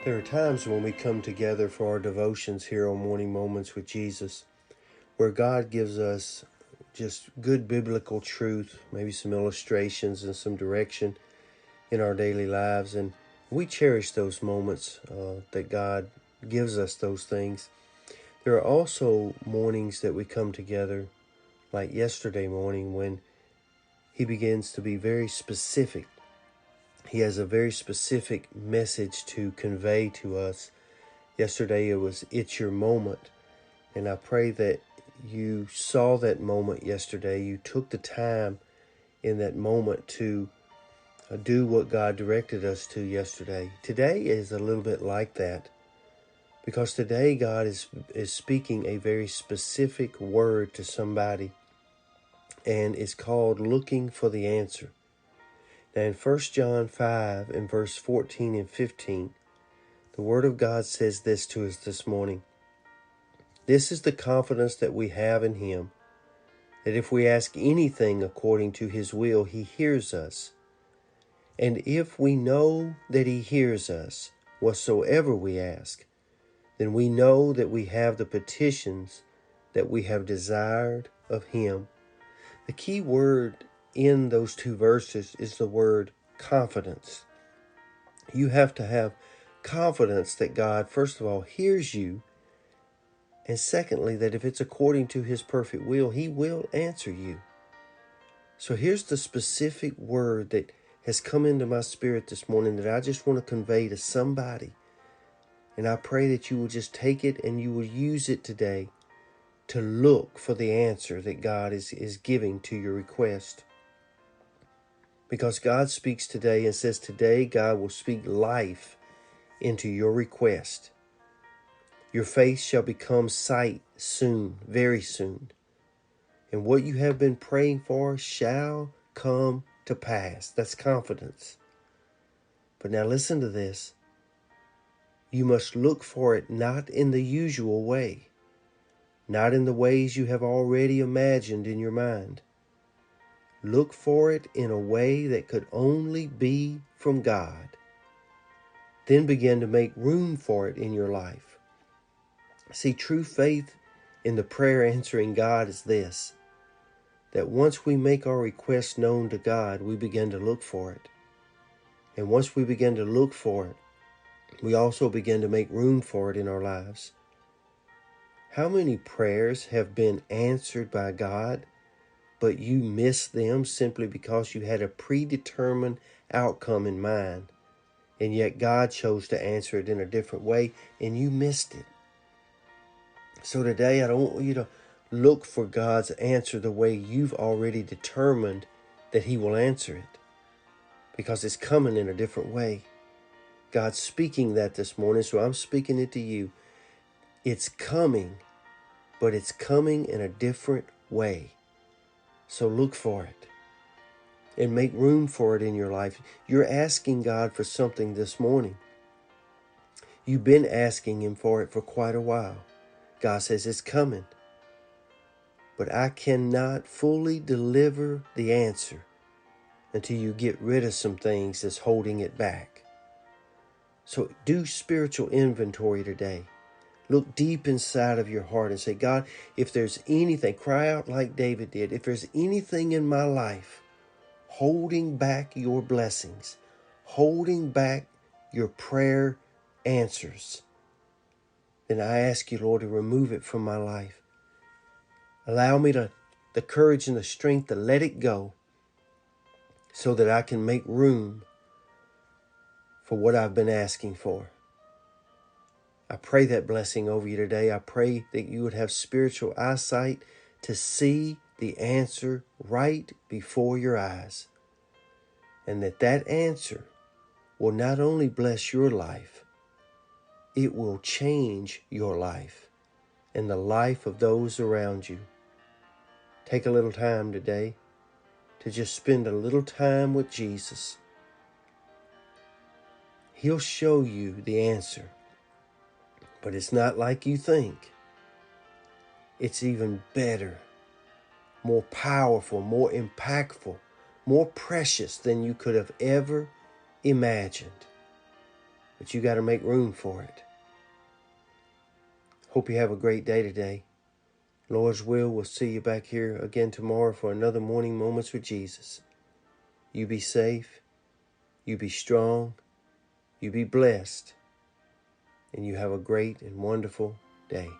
There are times when we come together for our devotions here on Morning Moments with Jesus, where God gives us just good biblical truth, maybe some illustrations and some direction in our daily lives. And we cherish those moments that God gives us those things. There are also mornings that we come together, like yesterday morning, when He begins to be very specific. He has a very specific message to convey to us. Yesterday it was, it's your moment. And I pray that you saw that moment yesterday. You took the time in that moment to do what God directed us to yesterday. Today is a little bit like that, because today God is speaking a very specific word to somebody, and it's called looking for the answer. Now in 1 John 5 and verse 14 and 15, the Word of God says this to us this morning. This is the confidence that we have in Him, that if we ask anything according to His will, He hears us. And if we know that He hears us, whatsoever we ask, then we know that we have the petitions that we have desired of Him. The key word in those two verses is the word confidence. You have to have confidence that God, first of all, hears you, and secondly, that if it's according to His perfect will, He will answer you. So here's the specific word that has come into my spirit this morning that I just want to convey to somebody. And I pray that you will just take it and you will use it today to look for the answer that God is giving to your request. Because God speaks today and says today God will speak life into your request. Your faith shall become sight soon, very soon. And what you have been praying for shall come to pass. That's confidence. But now listen to this. You must look for it not in the usual way, not in the ways you have already imagined in your mind. Look for it in a way that could only be from God. Then begin to make room for it in your life. See, true faith in the prayer answering God is this, that once we make our request known to God, we begin to look for it. And once we begin to look for it, we also begin to make room for it in our lives. How many prayers have been answered by God, but you missed them simply because you had a predetermined outcome in mind, and yet God chose to answer it in a different way, and you missed it? So today, I don't want you to look for God's answer the way you've already determined that He will answer it, because it's coming in a different way. God's speaking that this morning, so I'm speaking it to you. It's coming, but it's coming in a different way. So look for it and make room for it in your life. You're asking God for something this morning. You've been asking Him for it for quite a while. God says it's coming. But I cannot fully deliver the answer until you get rid of some things that's holding it back. So do spiritual inventory today. Look deep inside of your heart and say, God, if there's anything, cry out like David did. If there's anything in my life holding back your blessings, holding back your prayer answers, then I ask you, Lord, to remove it from my life. Allow me the courage and the strength to let it go so that I can make room for what I've been asking for. I pray that blessing over you today. I pray that you would have spiritual eyesight to see the answer right before your eyes, and that answer will not only bless your life, it will change your life and the life of those around you. Take a little time today to just spend a little time with Jesus. He'll show you the answer, but it's not like you think. It's even better, more powerful, more impactful, more precious than you could have ever imagined. but you got to make room for it. Hope you have a great day today. Lord's will, we'll see you back here again tomorrow for another Morning Moments with Jesus. You be safe, you be strong, you be blessed, and you have a great and wonderful day.